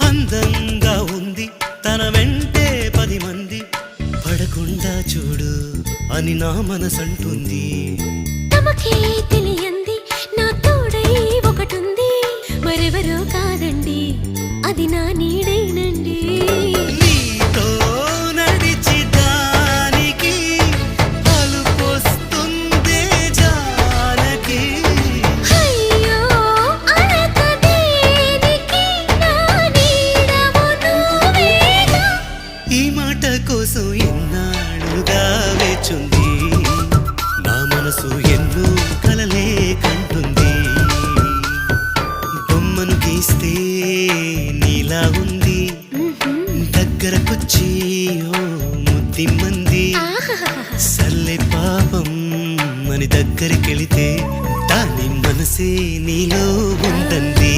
అందంగా ఉంది తన వెంటే 10 మంది పడకుండా చూడు అని నా మనసంటుంది. తమకే తెలియంది నా తోడై ఒకటుంది, మరెవరో కాదండి అది నా నీడేనండి. నీతో నడిచి దానికి అలుపొస్తుందే జానకి. అయ్యో అనక దేనికి నా నీడవు నువ్వేగా. ఈ మాట కోసం ఎన్నాళ్ళుగా వేచుంది నా మనసు, ఎన్నో కలలే కంటుంది. బొమ్మను గీస్తే నీలా ఉంది, దగ్గరకొచ్చి ఓ ముద్దిమ్మంది. సల్లే పాపం అని దగ్గరికెళితే దాని మనసే నీలో ఉందంది.